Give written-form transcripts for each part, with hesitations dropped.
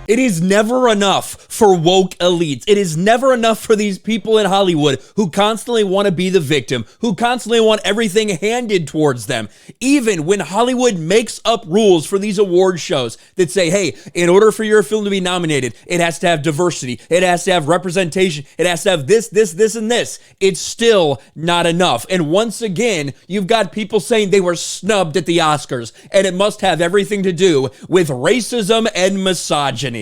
It is never enough for woke elites. It is never enough for these people in Hollywood who constantly want to be the victim, who constantly want everything handed towards them. Even when Hollywood makes up rules for these award shows that say, hey, in order for your film to be nominated, it has to have diversity, it has to have representation, it has to have this, and this. It's still not enough. And once again, you've got people saying they were snubbed at the Oscars, and it must have everything to do with racism and misogyny.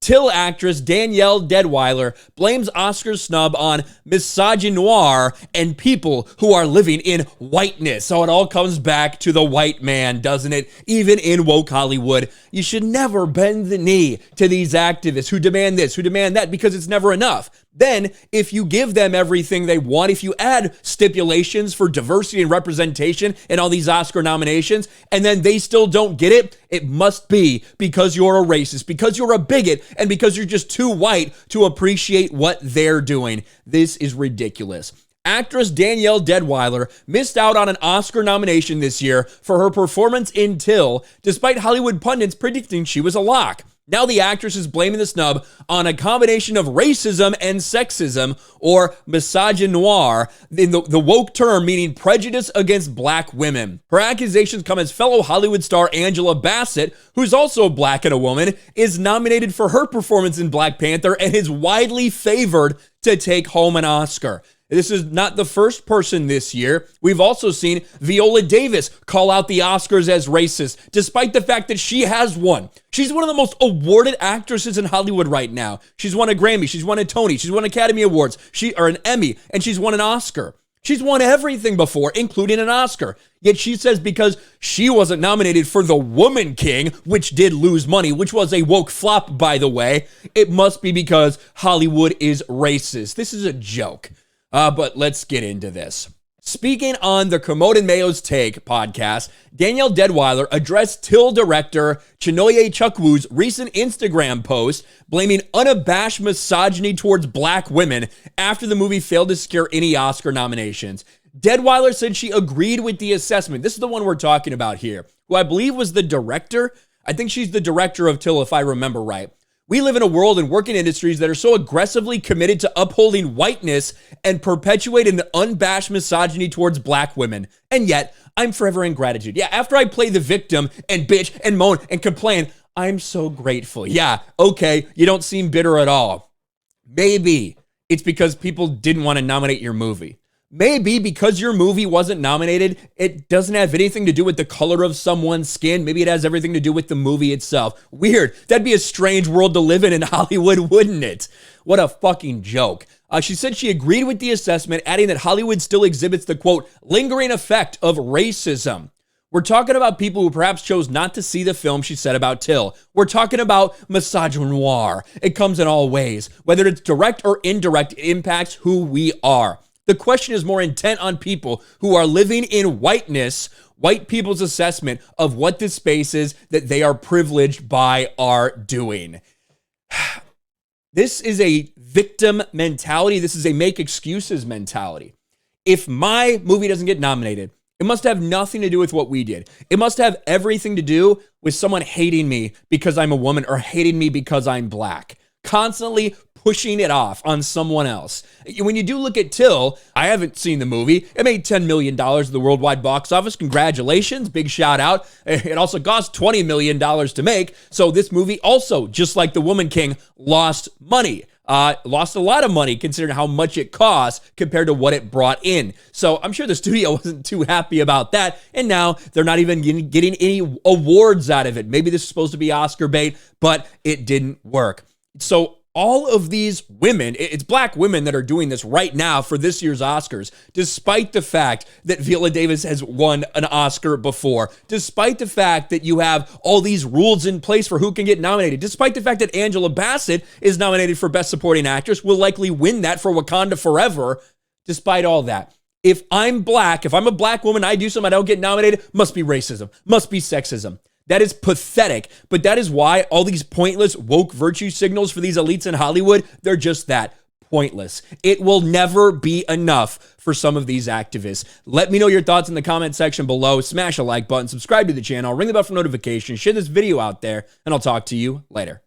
Till actress Danielle Deadwyler blames Oscar snub on misogynoir and people who are living in whiteness. So it all comes back to the white man, doesn't it? Even in woke Hollywood, you should never bend the knee to these activists who demand this, who demand that, because it's never enough. Then, if you give them everything they want, if you add stipulations for diversity and representation in all these Oscar nominations, and then they still don't get it, it must be because you're a racist, because you're a bigot, and because you're just too white to appreciate what they're doing. This is ridiculous. Actress Danielle Deadwyler missed out on an Oscar nomination this year for her performance in Till, despite Hollywood pundits predicting she was a lock. Now the actress is blaming the snub on a combination of racism and sexism, or misogynoir, in the woke term meaning prejudice against black women. Her accusations come as fellow Hollywood star Angela Bassett, who's also black and a woman, is nominated for her performance in Black Panther and is widely favored to take home an Oscar. This is not the first person this year. We've also seen Viola Davis call out the Oscars as racist, despite the fact that she has won. She's one of the most awarded actresses in Hollywood right now. She's won a Grammy, she's won a Tony, she's won Academy Awards, or an Emmy, and she's won an Oscar. She's won everything before, including an Oscar. Yet she says because she wasn't nominated for The Woman King, which did lose money, which was a woke flop, by the way, it must be because Hollywood is racist. This is a joke. But let's get into this. Speaking on the Kermode and Mayo's Take podcast, Danielle Deadwyler addressed Till director Chinoye Chukwu's recent Instagram post blaming unabashed misogyny towards black women after the movie failed to secure any Oscar nominations. Deadwyler said she agreed with the assessment. This is the one we're talking about here, who I believe was the director. I think she's the director of Till, if I remember right. We live in a world and work in industries that are so aggressively committed to upholding whiteness and perpetuating the unabashed misogyny towards black women. And yet, I'm forever in gratitude. Yeah, after I play the victim and bitch and moan and complain, I'm so grateful. Yeah, okay, you don't seem bitter at all. Maybe it's because people didn't want to nominate your movie. Maybe because your movie wasn't nominated, it doesn't have anything to do with the color of someone's skin. Maybe it has everything to do with the movie itself. Weird. That'd be a strange world to live in Hollywood, wouldn't it? What a fucking joke. She said she agreed with the assessment, adding that Hollywood still exhibits the, quote, lingering effect of racism. We're talking about people who perhaps chose not to see the film she said about Till. We're talking about misogynoir. It comes in all ways. Whether it's direct or indirect, it impacts who we are. The question is more intent on people who are living in whiteness, white people's assessment of what this space is that they are privileged by are doing. This is a victim mentality. This is a make excuses mentality. If my movie doesn't get nominated, it must have nothing to do with what we did. It must have everything to do with someone hating me because I'm a woman or hating me because I'm black. Constantly pushing it off on someone else. When you do look at Till, I haven't seen the movie. It made $10 million at the worldwide box office. Congratulations. Big shout out. It also cost $20 million to make. So this movie also, just like The Woman King, lost money. Lost a lot of money considering how much it cost compared to what it brought in. So I'm sure the studio wasn't too happy about that. And now they're not even getting any awards out of it. Maybe this is supposed to be Oscar bait, but it didn't work. So all of these women, it's black women that are doing this right now for this year's Oscars, despite the fact that Viola Davis has won an Oscar before, despite the fact that you have all these rules in place for who can get nominated, despite the fact that Angela Bassett is nominated for Best Supporting Actress, will likely win that for Wakanda Forever, despite all that. If I'm black, if I'm a black woman, I do something, I don't get nominated, must be racism, must be sexism. That is pathetic, but that is why all these pointless woke virtue signals for these elites in Hollywood, they're just that, pointless. It will never be enough for some of these activists. Let me know your thoughts in the comment section below. Smash a like button, subscribe to the channel, ring the bell for notifications, share this video out there, and I'll talk to you later.